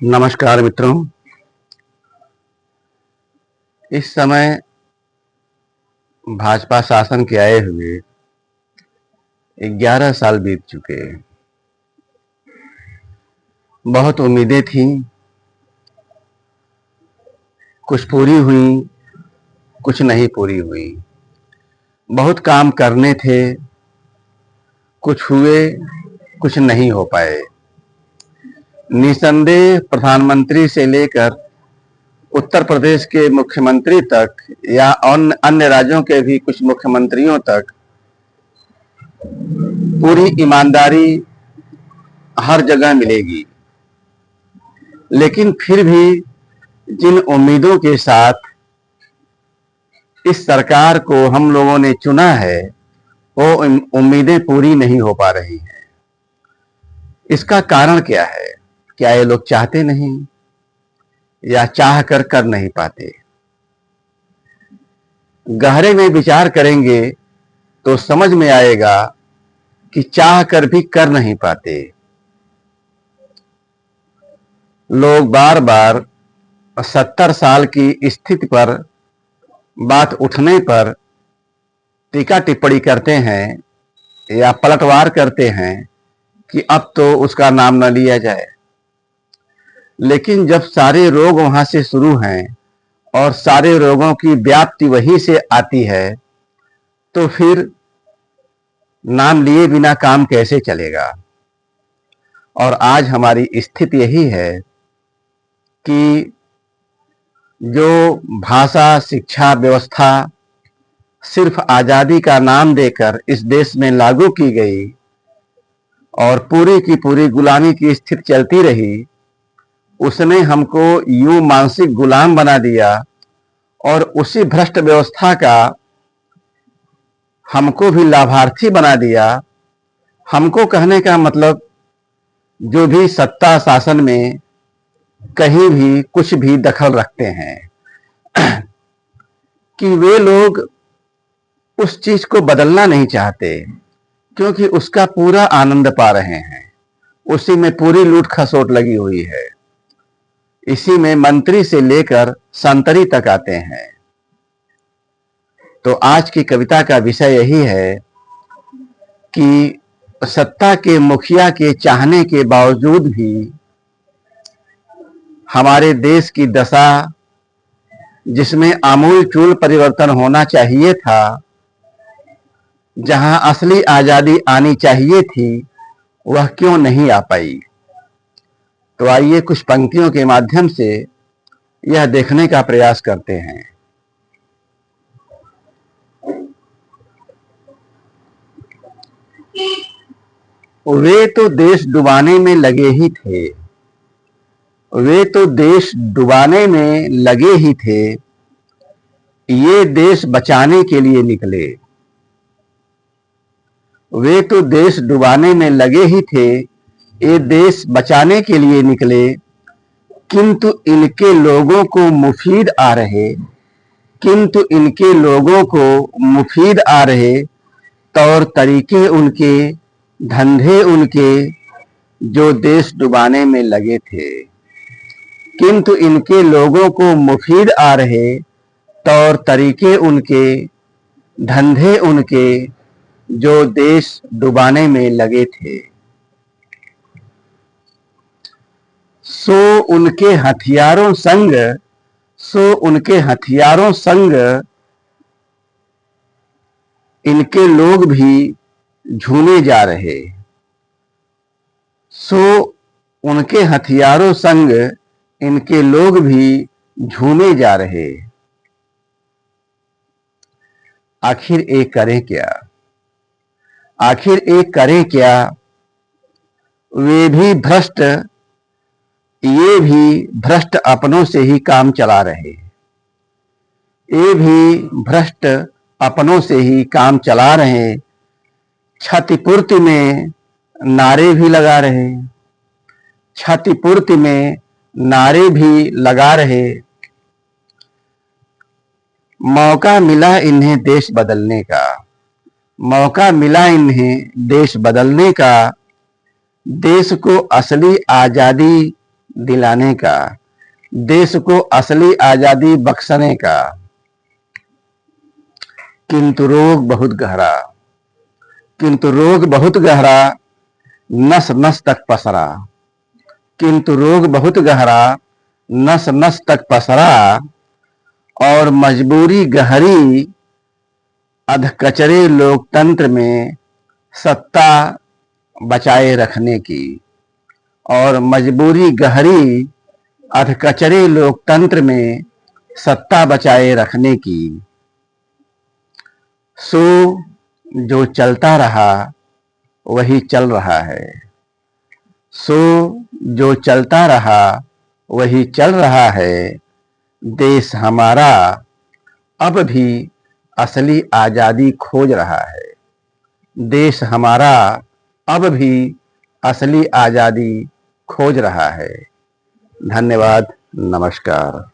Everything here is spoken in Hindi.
नमस्कार मित्रों। इस समय भाजपा शासन के आए हुए 11 साल बीत चुके हैं। बहुत उम्मीदें थीं, कुछ पूरी हुई, कुछ नहीं पूरी हुई। बहुत काम करने थे, कुछ हुए, कुछ नहीं हो पाए। निसंदेह प्रधानमंत्री से लेकर उत्तर प्रदेश के मुख्यमंत्री तक या अन्य राज्यों के भी कुछ मुख्यमंत्रियों तक पूरी ईमानदारी हर जगह मिलेगी, लेकिन फिर भी जिन उम्मीदों के साथ इस सरकार को हम लोगों ने चुना है, वो उम्मीदें पूरी नहीं हो पा रही हैं। इसका कारण क्या है? क्या ये लोग चाहते नहीं या चाह कर नहीं पाते? गहरे में विचार करेंगे तो समझ में आएगा कि चाह कर भी कर नहीं पाते। लोग बार बार 70 साल की स्थिति पर बात उठने पर टीका टिप्पणी करते हैं या पलटवार करते हैं कि अब तो उसका नाम न लिया जाए। लेकिन जब सारे रोग वहां से शुरू हैं और सारे रोगों की व्याप्ति वहीं से आती है, तो फिर नाम लिए बिना काम कैसे चलेगा? और आज हमारी स्थिति यही है कि जो भाषा शिक्षा व्यवस्था सिर्फ आजादी का नाम देकर इस देश में लागू की गई और पूरी की पूरी गुलामी की स्थिति चलती रही, उसने हमको यूं मानसिक गुलाम बना दिया और उसी भ्रष्ट व्यवस्था का हमको भी लाभार्थी बना दिया। हमको कहने का मतलब, जो भी सत्ता शासन में कहीं भी कुछ भी दखल रखते हैं कि वे लोग उस चीज को बदलना नहीं चाहते, क्योंकि उसका पूरा आनंद पा रहे हैं। उसी में पूरी लूट खसोट लगी हुई है। इसी में मंत्री से लेकर संतरी तक आते हैं। तो आज की कविता का विषय यही है कि सत्ता के मुखिया के चाहने के बावजूद भी हमारे देश की दशा, जिसमें आमूलचूल परिवर्तन होना चाहिए था, जहां असली आजादी आनी चाहिए थी, वह क्यों नहीं आ पाई। तो आइए कुछ पंक्तियों के माध्यम से यह देखने का प्रयास करते हैं। वे तो देश डुबाने में लगे ही थे, वे तो देश डुबाने में लगे ही थे, ये देश बचाने के लिए निकले। वे तो देश डुबाने में लगे ही थे, ये देश बचाने के लिए निकले, किंतु इनके लोगों को मुफीद आ रहे, किंतु इनके लोगों को मुफीद आ रहे तौर तरीके उनके, धंधे उनके, जो देश डुबाने में लगे थे। किंतु इनके लोगों को मुफीद आ रहे तौर तरीके उनके, धंधे उनके, जो देश डुबाने में लगे थे। सो उनके हथियारों संग, सो उनके हथियारों संग इनके लोग भी झूमे जा रहे। सो उनके हथियारों संग इनके लोग भी झूमे जा रहे। आखिर एक करें क्या, आखिर एक करें क्या, वे भी भ्रष्ट, ये भी भ्रष्ट अपनों से ही काम चला रहे। ये भी भ्रष्ट अपनों से ही काम चला रहे। क्षतिपूर्ति में नारे भी लगा रहे, क्षतिपूर्ति में नारे भी लगा रहे। मौका मिला इन्हें देश बदलने का, मौका मिला इन्हें देश बदलने का, देश को असली आजादी दिलाने का, देश को असली आजादी बख्शने का। किंतु रोग बहुत गहरा, किंतु रोग बहुत गहरा, नस नस तक पसरा। किंतु रोग बहुत गहरा, नस नस तक पसरा, और मजबूरी गहरी अधकचरे लोकतंत्र में सत्ता बचाए रखने की। और मजबूरी गहरी अधकचरे लोकतंत्र में सत्ता बचाए रखने की। सो जो चलता रहा वही चल रहा है, सो जो चलता रहा वही चल रहा है। देश हमारा अब भी असली आजादी खोज रहा है, देश हमारा अब भी असली आजादी खोज रहा है। धन्यवाद, नमस्कार।